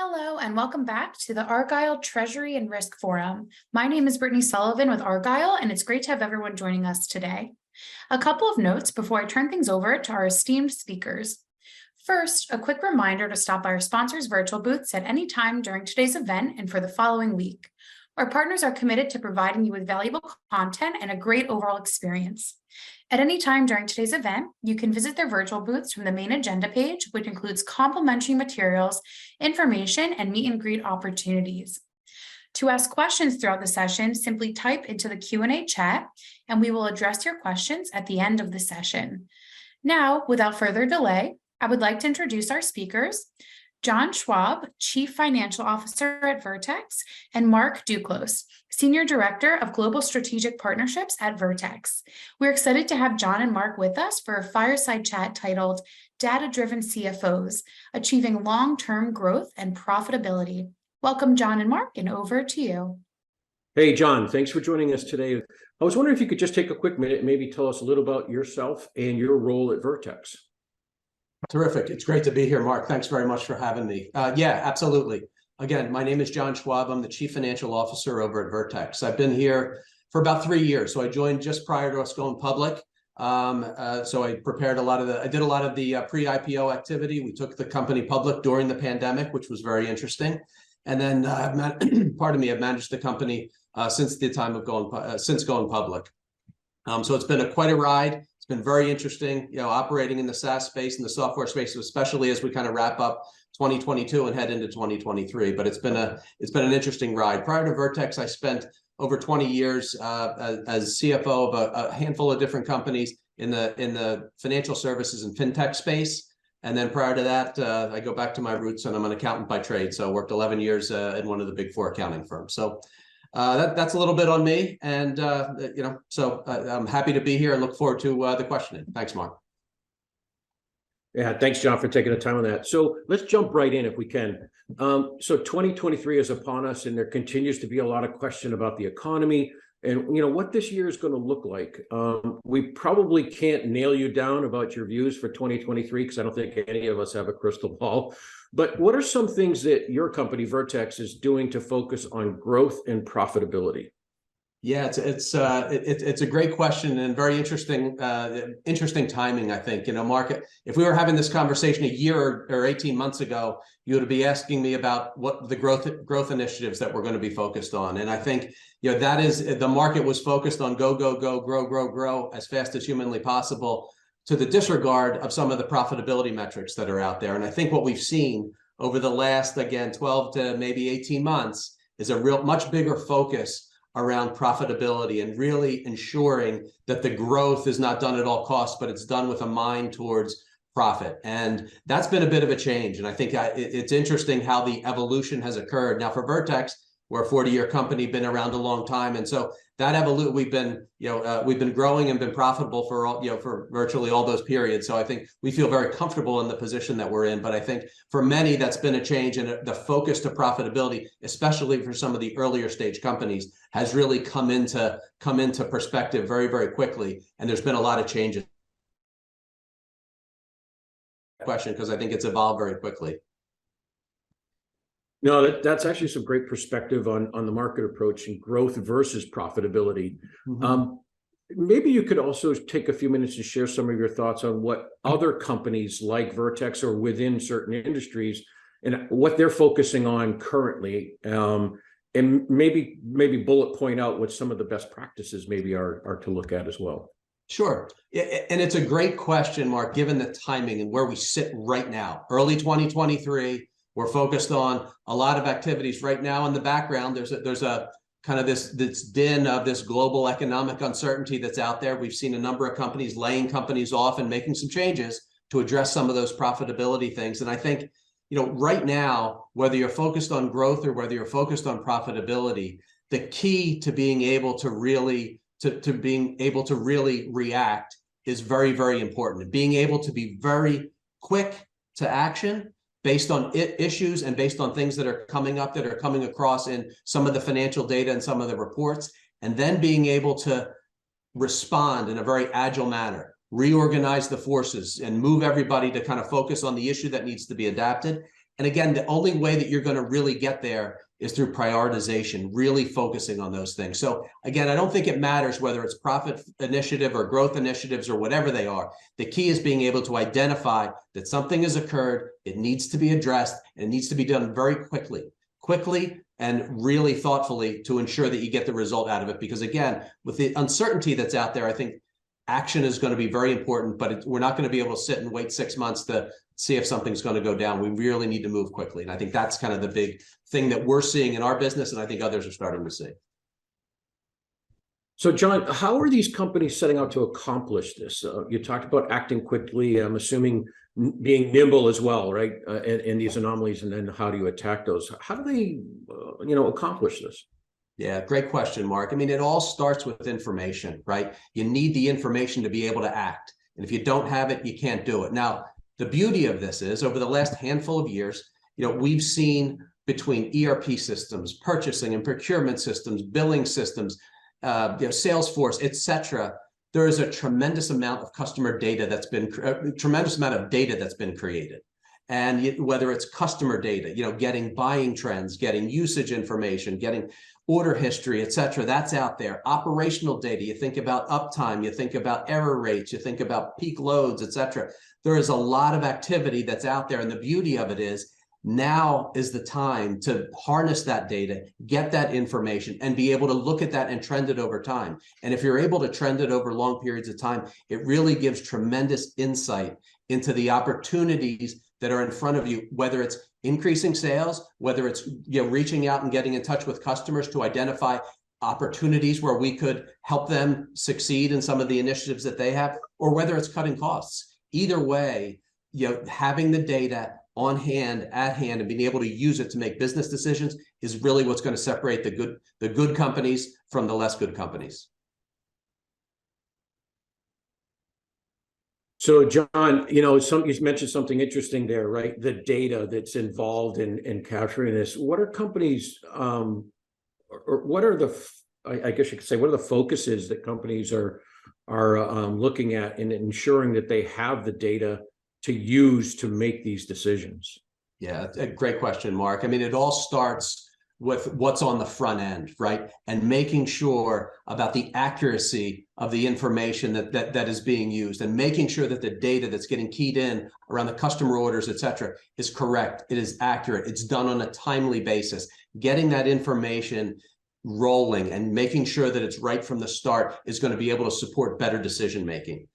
Hello, and welcome back to the Argyle Treasury and Risk Forum. My name is Brittany Sullivan with Argyle, and it's great to have everyone joining us today. A couple of notes before I turn things over to our esteemed speakers. First, a quick reminder to stop by our sponsors' virtual booths at any time during today's event and for the following week. Our partners are committed to providing you with valuable content and a great overall experience. At any time during today's event, you can visit their virtual booths from the main agenda page, which includes complimentary materials, information, and meet and greet opportunities. To ask questions throughout the session, simply type into the Q&A chat, and we will address your questions at the end of the session. Now, without further delay, I would like to introduce our speakers, John Schwab, Chief Financial Officer at Vertex, and Mark Duclos, Senior Director of Global Strategic Partnerships at Vertex. We're excited to have John and Mark with us for a fireside chat titled Data-Driven CFOs, Achieving Long-Term Growth and Profitability. Welcome, John and Mark, and over to you. Hey, John, thanks for joining us today. I was wondering if you could just take a quick minute and maybe tell us a little about yourself and your role at Vertex. Terrific. It's great to be here, Mark. Thanks very much for having me. Yeah, absolutely. Again, my name is John Schwab. I'm the Chief Financial Officer over at Vertex. I've been here for about 3 years. So I joined just prior to us going public. So I prepared I did a lot of the pre-IPO activity. We took the company public during the pandemic, which was very interesting. And then, I've managed the company since the time of since going public. So it's been quite a ride. It's been very interesting, operating in the SaaS space and the software space, especially as we kind of wrap up 2022 and head into 2023. But it's been an interesting ride. Prior to Vertex, I spent over 20 years as CFO of a handful of different companies in the financial services and fintech space. And then prior to that, I go back to my roots, and I'm an accountant by trade. So I worked 11 years in one of the big four accounting firms. So that's a little bit on me, and I'm happy to be here and look forward to the questioning. Thanks, Mark. Yeah, thanks, John, for taking the time on that. So let's jump right in if we can. So 2023 is upon us, and there continues to be a lot of question about the economy and what this year is going to look like. We probably can't nail you down about your views for 2023 because I don't think any of us have a crystal ball. But what are some things that your company, Vertex, is doing to focus on growth and profitability? Yeah, it's a great question and very interesting timing, I think. Mark, if we were having this conversation a year or 18 months ago, you would be asking me about what the growth initiatives that we're going to be focused on. And I think that is the market was focused on go, grow as fast as humanly possible, to the disregard of some of the profitability metrics that are out there. And I think what we've seen over the last, again, 12 to maybe 18 months is a much bigger focus around profitability and really ensuring that the growth is not done at all costs, but it's done with a mind towards profit. And that's been a bit of a change. And I think it's interesting how the evolution has occurred. Now, for Vertex, we're a 40-year company, been around a long time. And so that we've been growing and been profitable for virtually all those periods. So I think we feel very comfortable in the position that we're in. But I think for many, that's been a change, and the focus to profitability, especially for some of the earlier stage companies, has really come into perspective very, very quickly. And there's been a lot of changes. Question, because I think it's evolved very quickly. No, that's actually some great perspective on the market approach and growth versus profitability. Mm-hmm. Maybe you could also take a few minutes to share some of your thoughts on what other companies like Vertex or within certain industries and what they're focusing on currently, and maybe bullet point out what some of the best practices maybe are to look at as well. Sure. And it's a great question, Mark, given the timing and where we sit right now, early 2023. We're focused on a lot of activities right now. In the background, there's a kind of this din of this global economic uncertainty that's out there. We've seen a number of companies laying companies off and making some changes to address some of those profitability things. And I think, right now, whether you're focused on growth or whether you're focused on profitability, the key to being able to really react is very, very important. Being able to be very quick to action based on issues and based on things that are coming across in some of the financial data and some of the reports, and then being able to respond in a very agile manner, reorganize the forces and move everybody to kind of focus on the issue that needs to be adapted, And again, the only way that you're going to really get there is through prioritization, really focusing on those things. So again, I don't think it matters whether it's profit initiative or growth initiatives or whatever they are. The key is being able to identify that something has occurred, it needs to be addressed, and it needs to be done very quickly and really thoughtfully to ensure that you get the result out of it. Because again, with the uncertainty that's out there, I think action is going to be very important, but we're not going to be able to sit and wait 6 months to see if something's going to go down. We really need to move quickly. And I think that's kind of the big thing that we're seeing in our business, and I think others are starting to see. So, John, how are these companies setting out to accomplish this? You talked about acting quickly. I'm assuming being nimble as well, right? In these anomalies, and then how do you attack those? How do they, accomplish this? Yeah, great question, Mark. I mean, it all starts with information, right? You need the information to be able to act. And if you don't have it, you can't do it. Now, the beauty of this is over the last handful of years, we've seen between ERP systems, purchasing and procurement systems, billing systems, Salesforce, et cetera, there is a tremendous amount of customer data that's been, tremendous amount of data that's been created. And whether it's customer data, getting buying trends, getting usage information, getting order history, et cetera, that's out there. Operational data, you think about uptime, you think about error rates, you think about peak loads, et cetera. There is a lot of activity that's out there. And the beauty of it is now is the time to harness that data, get that information, and be able to look at that and trend it over time. And if you're able to trend it over long periods of time, it really gives tremendous insight into the opportunities that are in front of you, whether it's increasing sales, whether it's reaching out and getting in touch with customers to identify opportunities where we could help them succeed in some of the initiatives that they have, or whether it's cutting costs. Either way, having the data on hand, at hand, and being able to use it to make business decisions is really what's going to separate the good companies from the less good companies. So, John, you mentioned something interesting there, right? The data that's involved in capturing this. What are companies, or what are I guess you could say, what are the focuses that companies are looking at in ensuring that they have the data to use to make these decisions? Yeah, a great question, Mark. I mean, it all starts with what's on the front end, right? And making sure about the accuracy of the information that is being used, and making sure that the data that's getting keyed in around the customer orders, et cetera, is correct, it is accurate, it's done on a timely basis. Getting that information rolling and making sure that it's right from the start is going to be able to support better decision making.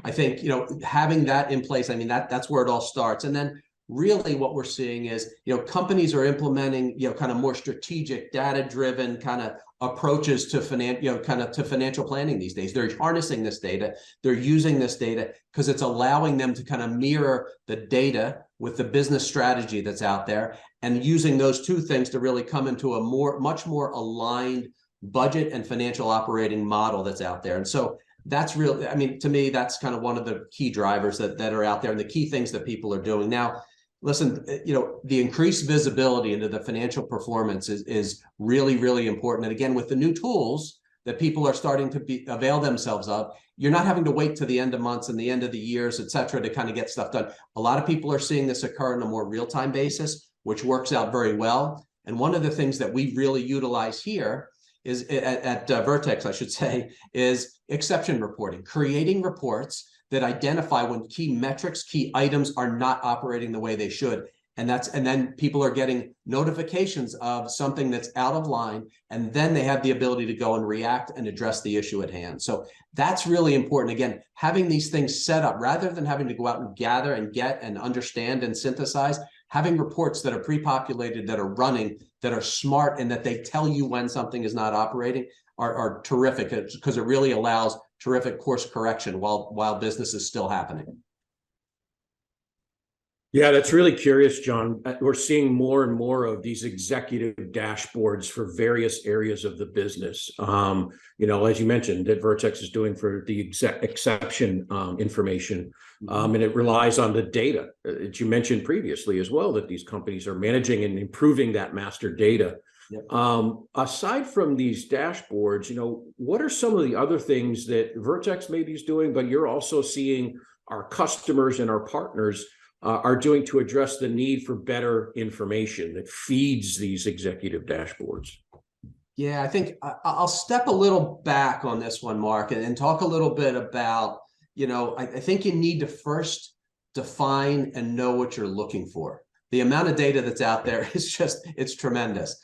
I think, having that in place, I mean, that's where it all starts. And then really what we're seeing is, companies are implementing, kind of more strategic, data-driven kind of approaches to financial planning these days. They're harnessing this data. They're using this data because it's allowing them to kind of mirror the data with the business strategy that's out there, and using those two things to really come into a much more aligned budget and financial operating model that's out there. And so that's really, I mean, to me, that's kind of one of the key drivers that are out there, and the key things that people are doing. Now, listen, the increased visibility into the financial performance is really, really important. And again, with the new tools that people are starting to avail themselves of, you're not having to wait to the end of months and the end of the years, et cetera, to kind of get stuff done. A lot of people are seeing this occur on a more real-time basis, which works out very well. And one of the things that we really utilize here is at Vertex, I should say, is exception reporting, creating reports that identify when key metrics, key items are not operating the way they should. And then people are getting notifications of something that's out of line, and then they have the ability to go and react and address the issue at hand. So that's really important. Again, having these things set up rather than having to go out and gather and get and understand and synthesize, having reports that are pre-populated, that are running, that are smart, and that they tell you when something is not operating are terrific, because it really allows terrific course correction while business is still happening. Yeah, that's really curious, John. We're seeing more and more of these executive dashboards for various areas of the business. As you mentioned, that Vertex is doing for the exception information, and it relies on the data that you mentioned previously as well, that these companies are managing and improving that master data. Yep. Aside from these dashboards, what are some of the other things that Vertex maybe is doing, but you're also seeing our customers and our partners are doing to address the need for better information that feeds these executive dashboards? Yeah, I think I'll step a little back on this one, Mark, and talk a little bit about, I think you need to first define and know what you're looking for. The amount of data that's out there is it's tremendous.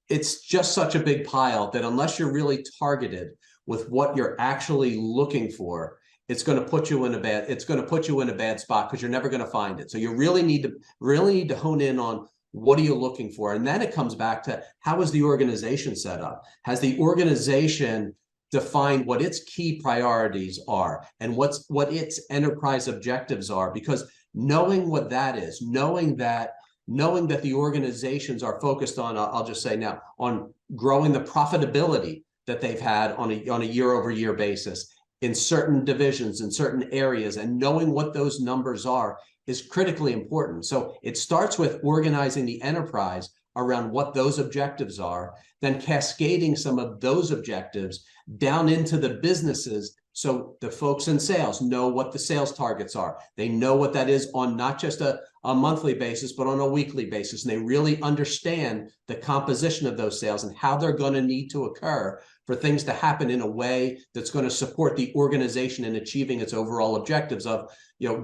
It's just such a big pile that unless you're really targeted with what you're actually looking for, it's going to put you in a bad spot because you're never going to find it. So you really need to hone in on what are you looking for? And then it comes back to, how is the organization set up? Has the organization defined what its key priorities are and what its enterprise objectives are? Because knowing what that is, knowing that the organizations are focused on, I'll just say now, on growing the profitability that they've had on a year-over-year basis in certain divisions, in certain areas, and knowing what those numbers are is critically important. So it starts with organizing the enterprise around what those objectives are, then cascading some of those objectives down into the businesses. So the folks in sales know what the sales targets are. They know what that is on not just a monthly basis, but on a weekly basis. And they really understand the composition of those sales and how they're going to need to occur for things to happen in a way that's going to support the organization in achieving its overall objectives of,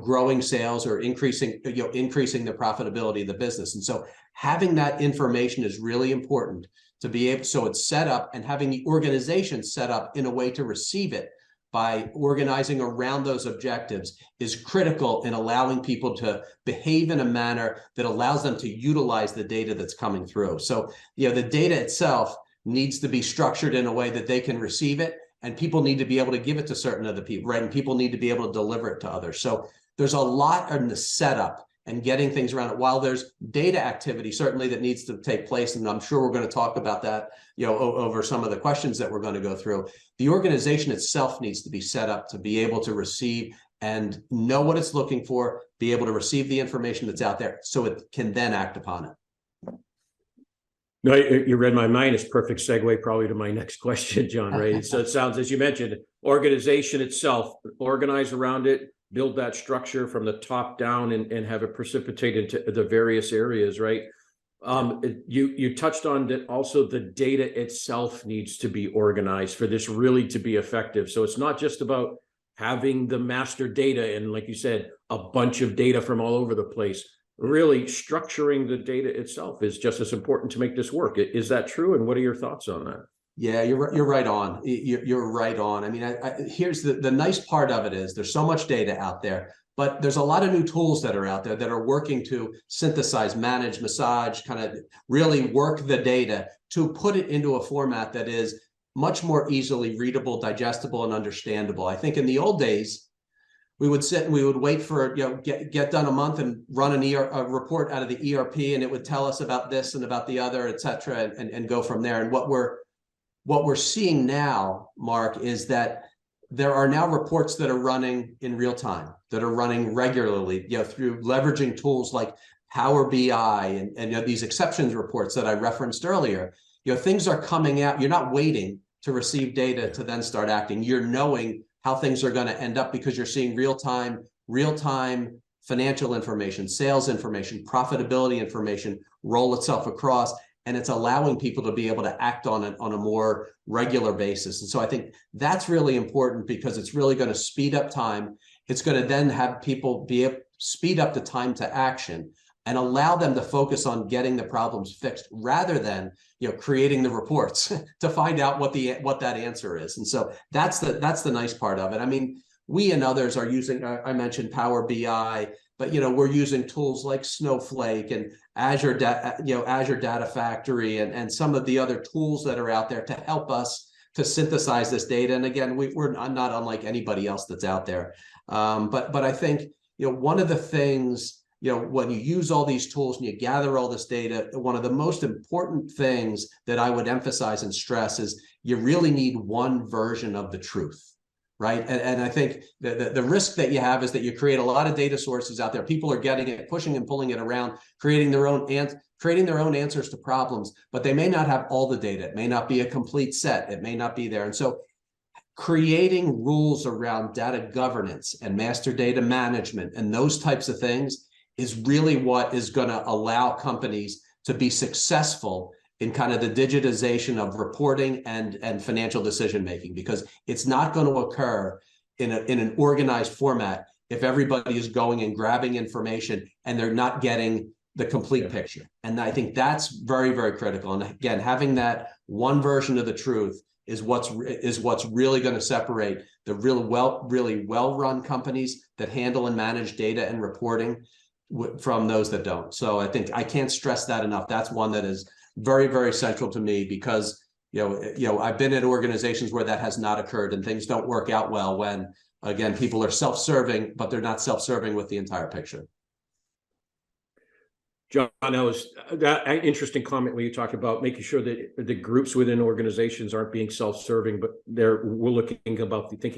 growing sales or increasing the profitability of the business. And so having that information is really important to be able, so it's set up, and having the organization set up in a way to receive it by organizing around those objectives is critical in allowing people to behave in a manner that allows them to utilize the data that's coming through. So, the data itself needs to be structured in a way that they can receive it, and people need to be able to give it to certain other people, right? And people need to be able to deliver it to others. So there's a lot in the setup and getting things around it. While there's data activity certainly that needs to take place, and I'm sure we're going to talk about that, over some of the questions that we're going to go through, the organization itself needs to be set up to be able to receive and know what it's looking for, be able to receive the information that's out there so it can then act upon it. No, you read my mind. It's perfect segue probably to my next question, John, right? So it sounds, as you mentioned, organization itself, organize around it, build that structure from the top down and have it precipitate into the various areas, right? You touched on that also the data itself needs to be organized for this really to be effective. So it's not just about having the master data and, like you said, a bunch of data from all over the place. Really structuring the data itself is just as important to make this work. Is that true? And what are your thoughts on that? Yeah, you're right on. You're right on. I mean, here's the nice part of it is there's so much data out there, but there's a lot of new tools that are out there that are working to synthesize, manage, massage, kind of really work the data to put it into a format that is much more easily readable, digestible, and understandable. I think in the old days, we would sit and we would wait for, get done a month and run a report out of the ERP, and it would tell us about this and about the other, et cetera, and go from there. And what we're seeing now, Mark, is that there are now reports that are running in real time, that are running regularly, through leveraging tools like Power BI and these exceptions reports that I referenced earlier. Things are coming out. You're not waiting to receive data to then start acting. You're knowing how things are going to end up because you're seeing real-time financial information, sales information, profitability information roll itself across, and it's allowing people to be able to act on it on a more regular basis. And so I think that's really important because it's really going to speed up time. It's going to then have people speed up the time to action and allow them to focus on getting the problems fixed rather than creating the reports to find out what that answer is. And so that's the nice part of it. I mean, we and others are using, I mentioned Power BI, but we're using tools like Snowflake and Azure Data Factory and some of the other tools that are out there to help us to synthesize this data. And again, we're not unlike anybody else that's out there. But I think one of the things, when you use all these tools and you gather all this data, one of the most important things that I would emphasize and stress is you really need one version of the truth, right? And I think the risk that you have is that you create a lot of data sources out there. People are getting it, pushing and pulling it around, creating their own answers to problems, but they may not have all the data. It may not be a complete set. It may not be there. And so creating rules around data governance and master data management and those types of things is really what is going to allow companies to be successful in kind of the digitization of reporting and financial decision making, because it's not going to occur in an organized format if everybody is going and grabbing information and they're not getting the complete picture. And I think that's very, very critical. And again, having that one version of the truth is what's really going to separate the really well-run companies that handle and manage data and reporting from those that don't. So I think I can't stress that enough. That's one that is very, very central to me, because I've been at organizations where that has not occurred, and things don't work out well when, again, people are self-serving, but they're not self-serving with the entire picture. John, that interesting comment when you talk about making sure that the groups within organizations aren't being self-serving, but we're thinking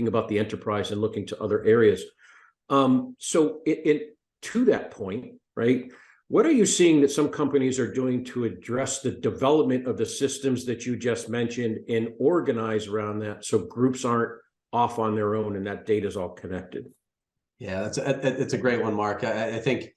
about the enterprise and looking to other areas. So to that point, right? What are you seeing that some companies are doing to address the development of the systems that you just mentioned and organize around that so groups aren't off on their own and that data is all connected? Yeah, it's a great one, Mark. I think,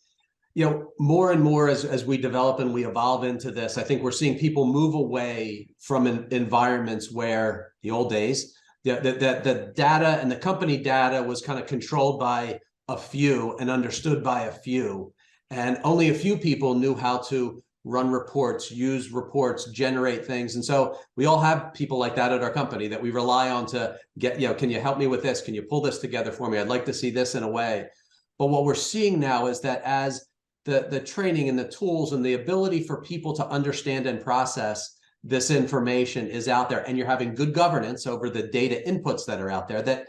more and more as we develop and we evolve into this, I think we're seeing people move away from environments where the old days, the data and the company data was kind of controlled by a few and understood by a few. And only a few people knew how to run reports, use reports, generate things. And so we all have people like that at our company that we rely on to get, can you help me with this? Can you pull this together for me? I'd like to see this in a way. But what we're seeing now is that as the training and the tools and the ability for people to understand and process this information is out there, and you're having good governance over the data inputs that are out there, that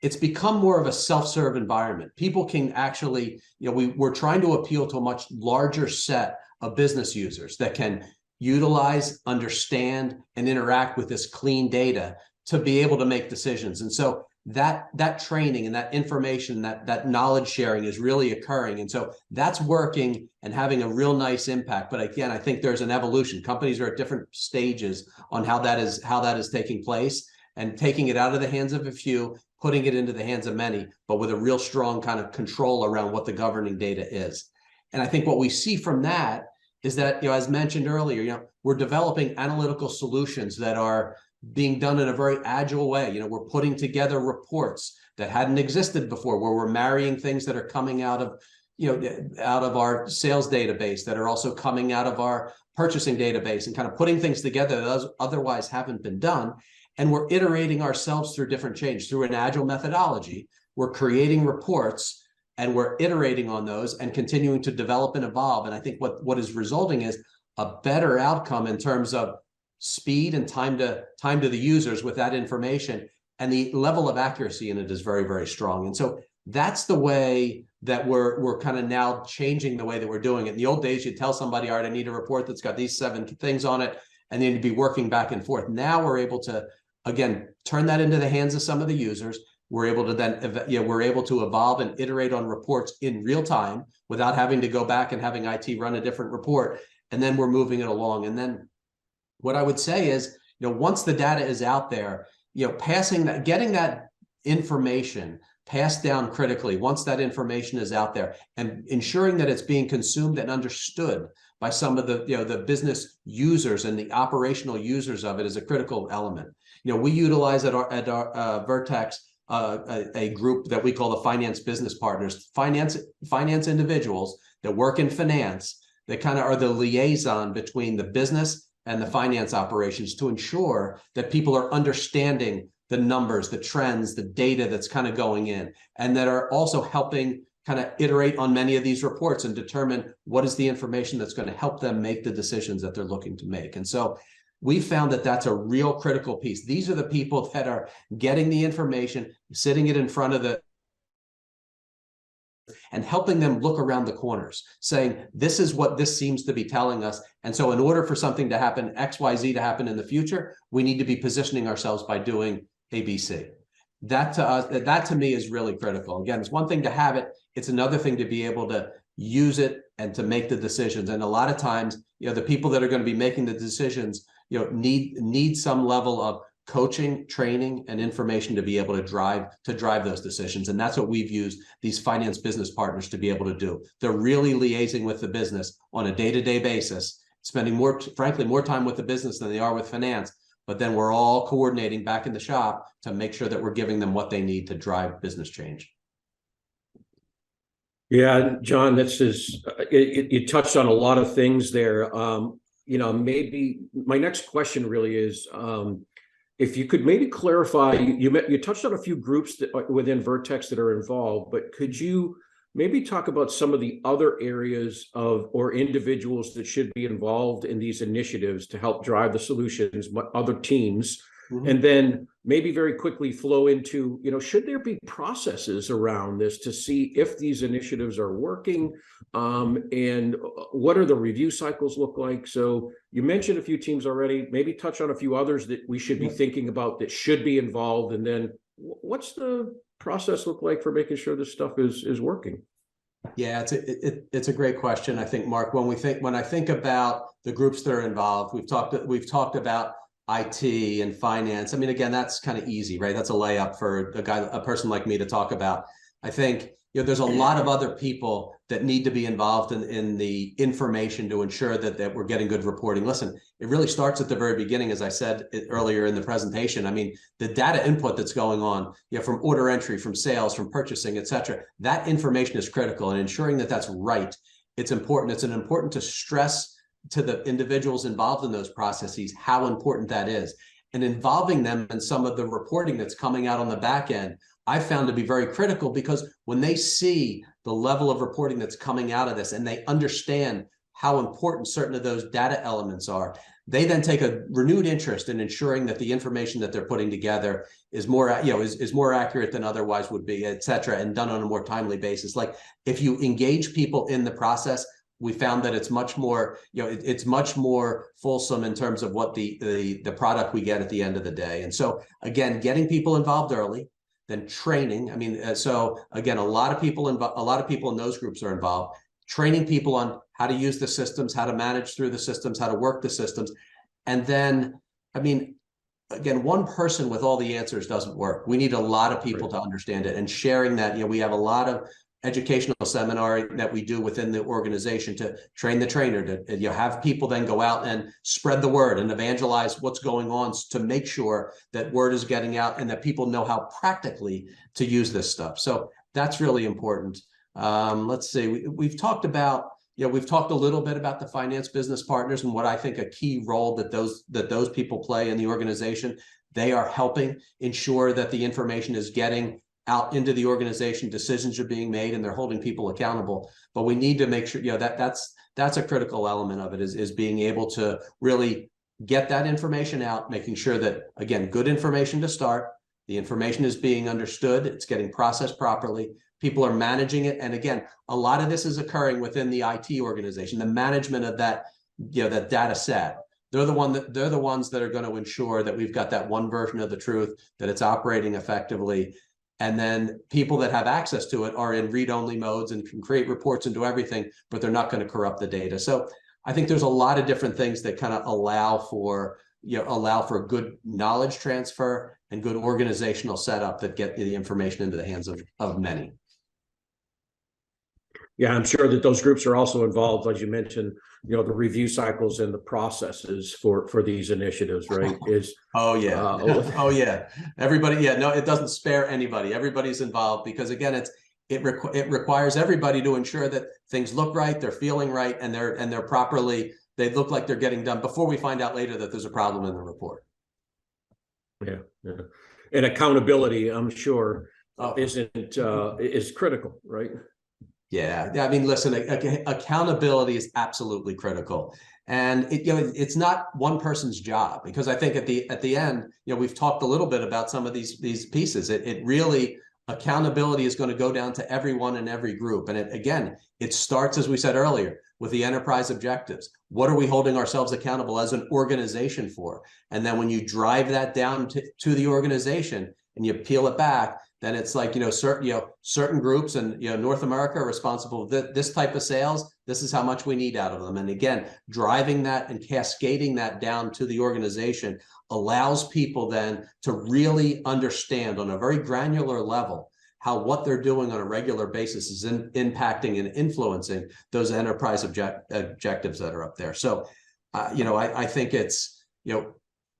it's become more of a self-serve environment. People can actually, we're trying to appeal to a much larger set of business users that can utilize, understand, and interact with this clean data to be able to make decisions. And so that training and that information, that knowledge sharing is really occurring. And so that's working and having a real nice impact. But again, I think there's an evolution. Companies are at different stages on how that is taking place, and taking it out of the hands of a few, putting it into the hands of many, but with a real strong kind of control around what the governing data is. And I think what we see from that is that, as mentioned earlier, we're developing analytical solutions that are being done in a very agile way. We're putting together reports that hadn't existed before, where we're marrying things that are coming out of our sales database, that are also coming out of our purchasing database, and kind of putting things together that otherwise haven't been done. And we're iterating ourselves through different change through an agile methodology. We're creating reports and we're iterating on those and continuing to develop and evolve. And I think what is resulting is a better outcome in terms of speed and time to the users with that information, and the level of accuracy in it is very, very strong. And so that's the way that we're kind of now changing the way that we're doing it. In the old days, you'd tell somebody, all right, I need a report that's got these 7 things on it, and then you'd be working back and forth. Now we're able to, again, turn that into the hands of some of the users. We're able to then, we're able to evolve and iterate on reports in real time without having to go back and having IT run a different report. And then we're moving it along. And then what I would say is, once the data is out there, getting that information passed down critically, once that information is out there, and ensuring that it's being consumed and understood by some of the business users and the operational users of it is a critical element. We utilize at our Vertex a group that we call the finance business partners, finance individuals that work in finance, that kind of are the liaison between the business and the finance operations, to ensure that people are understanding the numbers, the trends, the data that's kind of going in, and that are also helping kind of iterate on many of these reports and determine what is the information that's going to help them make the decisions that they're looking to make. And so we found that that's a real critical piece. These are the people that are getting the information, sitting it in front of and helping them look around the corners, saying, this is what this seems to be telling us. And so in order for something to happen, XYZ to happen in the future, we need to be positioning ourselves by doing ABC. That to me is really critical. Again, it's one thing to have it. It's another thing to be able to use it and to make the decisions. And a lot of times, the people that are going to be making the decisions, need some level of coaching, training, and information to be able to drive those decisions. And that's what we've used these finance business partners to be able to do. They're really liaising with the business on a day-to-day basis, spending frankly, more time with the business than they are with finance. But then we're all coordinating back in the shop to make sure that we're giving them what they need to drive business change. Yeah, John, you touched on a lot of things there. Maybe my next question really is, if you could maybe clarify, you touched on a few groups within Vertex that are involved, but could you maybe talk about some of the other areas or individuals that should be involved in these initiatives to help drive the solutions, but other teams? Mm-hmm. And then maybe very quickly flow into, should there be processes around this to see if these initiatives are working, and what are the review cycles look like? So you mentioned a few teams already, maybe touch on a few others that we should be thinking about that should be involved. And then what's the process look like for making sure this stuff is working? Yeah, it's a great question. I think, Mark, when I think about the groups that are involved, we've talked about IT and finance. I mean, again, that's kind of easy, right? That's a layup for a person like me to talk about. I think, there's a lot of other people that need to be involved in the information to ensure that we're getting good reporting. Listen, it really starts at the very beginning, as I said earlier in the presentation. I mean, the data input that's going on, from order entry, from sales, from purchasing, et cetera, that information is critical, and ensuring that that's right. It's important. It's important to stress to the individuals involved in those processes how important that is, and involving them in some of the reporting that's coming out on the back end, I found to be very critical, because when they see the level of reporting that's coming out of this and they understand how important certain of those data elements are, they then take a renewed interest in ensuring that the information that they're putting together is more, is more accurate than otherwise would be, et cetera, and done on a more timely basis. Like, if you engage people in the process, we found that it's much more, it's much more fulsome in terms of what the product we get at the end of the day. And so, again, getting people involved early, then training. I mean, so again, a lot of people in those groups are involved, training people on how to use the systems, how to manage through the systems, how to work the systems. And then, I mean, again, one person with all the answers doesn't work. We need a lot of people to understand it, and sharing that. We have a lot of educational seminar that we do within the organization to train the trainer, to have people then go out and spread the word and evangelize what's going on, to make sure that word is getting out and that people know how practically to use this stuff. So that's really important. Let's see, we've talked about, we've talked a little bit about the finance business partners and what I think a key role that those people play in the organization. They are helping ensure that the information is getting out into the organization, decisions are being made, and they're holding people accountable. But we need to make sure, that's a critical element of it, is being able to really get that information out, making sure that, again, good information to start, the information is being understood, it's getting processed properly, people are managing it. And again, a lot of this is occurring within the IT organization, the management of that, that data set. They're the ones that are going to ensure that we've got that one version of the truth, that it's operating effectively. And then people that have access to it are in read-only modes and can create reports and do everything, but they're not going to corrupt the data. So I think there's a lot of different things that kind of allow for good knowledge transfer and good organizational setup that get the information into the hands of many. Yeah, I'm sure that those groups are also involved, as you mentioned, the review cycles and the processes for these initiatives, right? Oh yeah, everybody. Yeah, no, it doesn't spare anybody. Everybody's involved, because again, it requires everybody to ensure that things look right, they're feeling right, and they're properly. They look like they're getting done before we find out later that there's a problem in the report. Yeah. And accountability, I'm sure, is critical, right? Yeah, I mean, listen, accountability is absolutely critical, and it's not one person's job, because I think at the end, we've talked a little bit about some of these pieces. It really, accountability is going to go down to everyone in every group, and it starts, as we said earlier, with the enterprise objectives. What are we holding ourselves accountable as an organization for? And then when you drive that down to the organization and you peel it back, then it's like, certain groups and, North America are responsible for this type of sales. This is how much we need out of them. And again, driving that and cascading that down to the organization allows people then to really understand on a very granular level how what they're doing on a regular basis is impacting and influencing those enterprise objectives that are up there. So, I think it's,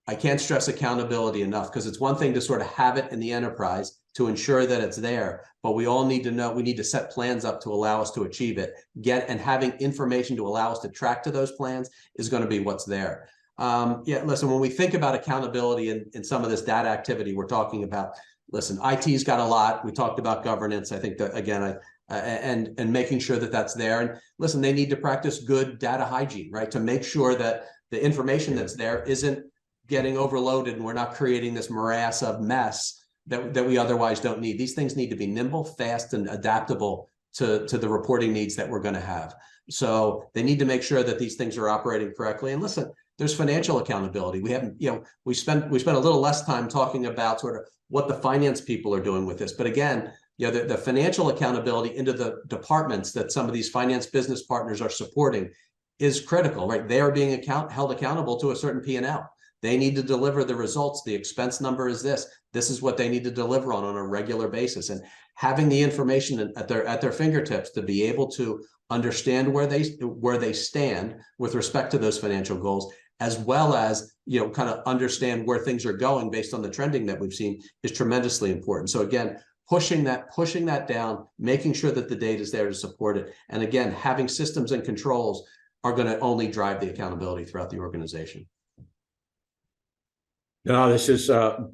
I can't stress accountability enough, because it's one thing to sort of have it in the enterprise to ensure that it's there, but we all need to know, we need to set plans up to allow us to achieve it. And having information to allow us to track to those plans is going to be what's there. Listen, when we think about accountability in some of this data activity we're talking about, listen, IT's got a lot. We talked about governance. I think that, again, and making sure that that's there. And listen, they need to practice good data hygiene, right? To make sure that the information that's there isn't getting overloaded and we're not creating this morass of mess that we otherwise don't need. These things need to be nimble, fast, and adaptable to the reporting needs that we're going to have. So they need to make sure that these things are operating correctly. And listen, there's financial accountability. We haven't, we spent a little less time talking about sort of what the finance people are doing with this. But again, the financial accountability into the departments that some of these finance business partners are supporting is critical, right? They are being held accountable to a certain P&L. They need to deliver the results. The expense number is this. This is what they need to deliver on a regular basis. And having the information at their fingertips to be able to understand where they stand with respect to those financial goals, as well as kind of understand where things are going based on the trending that we've seen, is tremendously important. So again, pushing that down, making sure that the data is there to support it, and again, having systems and controls are going to only drive the accountability throughout the organization. No, this has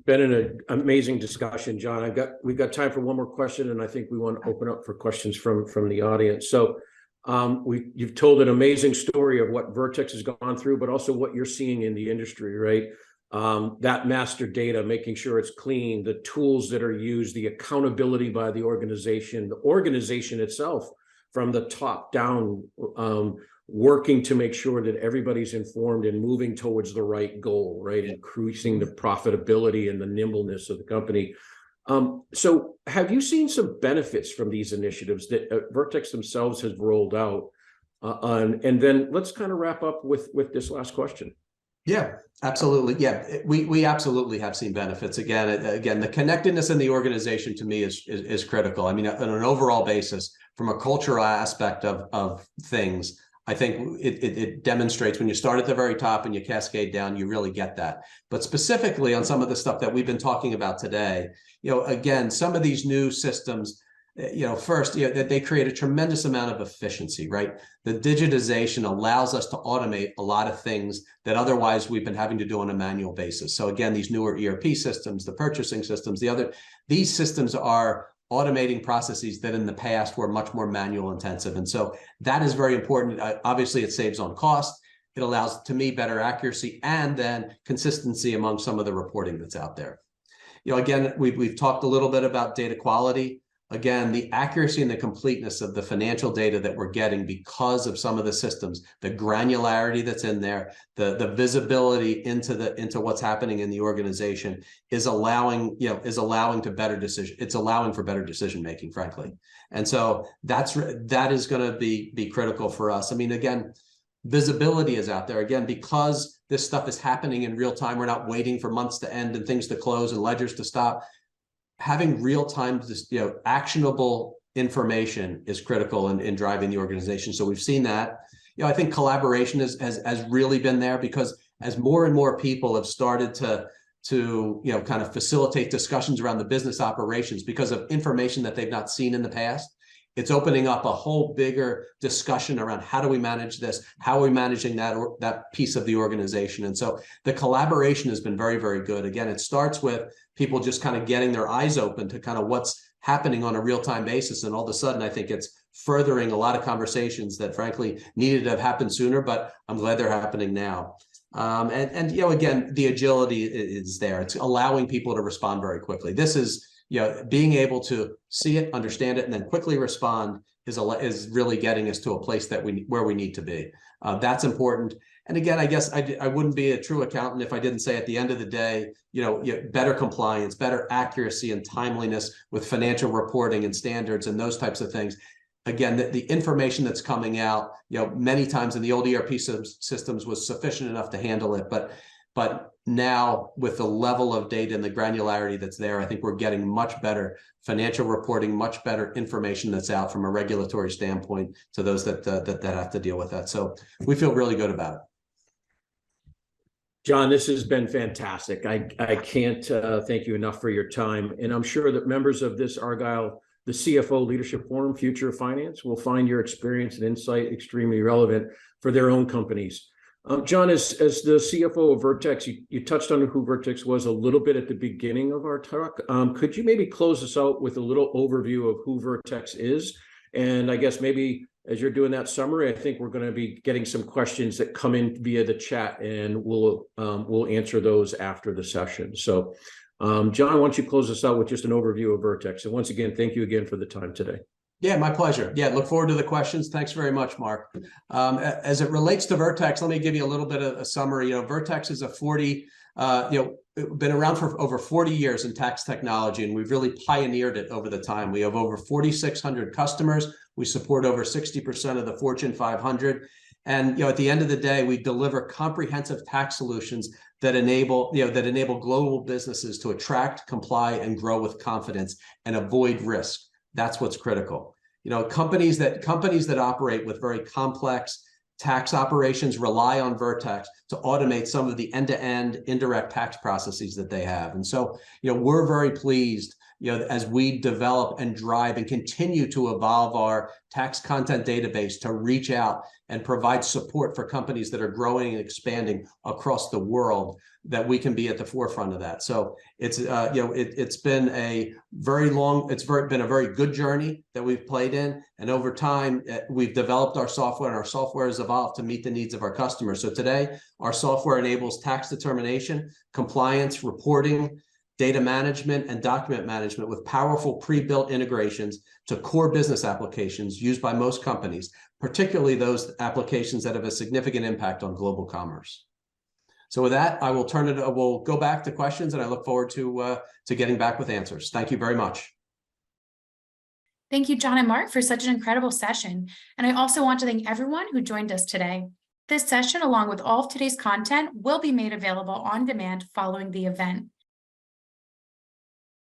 been an amazing discussion, John. We've got time for one more question, and I think we want to open up for questions from the audience. So you've told an amazing story of what Vertex has gone through, but also what you're seeing in the industry, right? That master data, making sure it's clean, the tools that are used, the accountability by the organization itself from the top down, working to make sure that everybody's informed and moving towards the right goal, right? Increasing the profitability and the nimbleness of the company. So have you seen some benefits from these initiatives that Vertex themselves has rolled out? And then let's kind of wrap up with this last question. Yeah, absolutely. Yeah, we absolutely have seen benefits. Again, the connectedness in the organization to me is critical. I mean, on an overall basis, from a cultural aspect of things, I think it demonstrates when you start at the very top and you cascade down, you really get that. But specifically on some of the stuff that we've been talking about today, again, some of these new systems, first, that they create a tremendous amount of efficiency, right? The digitization allows us to automate a lot of things that otherwise we've been having to do on a manual basis. So again, these newer ERP systems, the purchasing systems, these systems are automating processes that in the past were much more manual intensive. And so that is very important. Obviously, it saves on cost. It allows, to me, better accuracy and then consistency among some of the reporting that's out there. Again, we've talked a little bit about data quality. Again, the accuracy and the completeness of the financial data that we're getting because of some of the systems, the granularity that's in there, the visibility into what's happening in the organization is allowing for better decision making, frankly. And so that is going to be critical for us. I mean, again, visibility is out there. Again, because this stuff is happening in real time, we're not waiting for months to end and things to close and ledgers to stop. Having real-time, actionable information is critical in driving the organization. So we've seen that. I think collaboration has really been there, because as more and more people have started to kind of facilitate discussions around the business operations because of information that they've not seen in the past, it's opening up a whole bigger discussion around how do we manage this? How are we managing that piece of the organization? And so the collaboration has been very, very good. Again, it starts with people just kind of getting their eyes open to kind of what's happening on a real-time basis. And all of a sudden, I think it's furthering a lot of conversations that frankly needed to have happened sooner, but I'm glad they're happening now. And again, the agility is there. It's allowing people to respond very quickly. This is, being able to see it, understand it, and then quickly respond is really getting us to a place where we need to be. That's important. And again, I guess I wouldn't be a true accountant if I didn't say at the end of the day, better compliance, better accuracy and timeliness with financial reporting and standards and those types of things. Again, the information that's coming out, many times in the old ERP systems was sufficient enough to handle it. But now with the level of data and the granularity that's there, I think we're getting much better financial reporting, much better information that's out from a regulatory standpoint to those that have to deal with that. So we feel really good about it. John, this has been fantastic. I can't thank you enough for your time. And I'm sure that members of this Argyle, the CFO Leadership Forum, Future of Finance, will find your experience and insight extremely relevant for their own companies. John, as the CFO of Vertex, you touched on who Vertex was a little bit at the beginning of our talk. Could you maybe close us out with a little overview of who Vertex is? And I guess maybe as you're doing that summary, I think we're going to be getting some questions that come in via the chat, and we'll answer those after the session. So, John, why don't you close us out with just an overview of Vertex? And once again, thank you again for the time today. Yeah, my pleasure. Yeah, look forward to the questions. Thanks very much, Mark. As it relates to Vertex, let me give you a little bit of a summary. Vertex is been around for over 40 years in tax technology, and we've really pioneered it over the time. We have over 4,600 customers. We support over 60% of the Fortune 500. And at the end of the day, we deliver comprehensive tax solutions that enable global businesses to attract, comply, and grow with confidence and avoid risk. That's what's critical. Companies that operate with very complex tax operations rely on Vertex to automate some of the end-to-end indirect tax processes that they have. And so, we're very pleased, as we develop and drive and continue to evolve our tax content database to reach out and provide support for companies that are growing and expanding across the world, that we can be at the forefront of that. So it's been a very good journey that we've played in, and over time we've developed our software, and our software has evolved to meet the needs of our customers. So today our software enables tax determination, compliance, reporting, data management, and document management with powerful pre-built integrations to core business applications used by most companies, particularly those applications that have a significant impact on global commerce. So with that, we'll go back to questions, and I look forward to getting back with answers. Thank you very much. Thank you, John and Mark, for such an incredible session. And I also want to thank everyone who joined us today. This session, along with all of today's content, will be made available on demand following the event.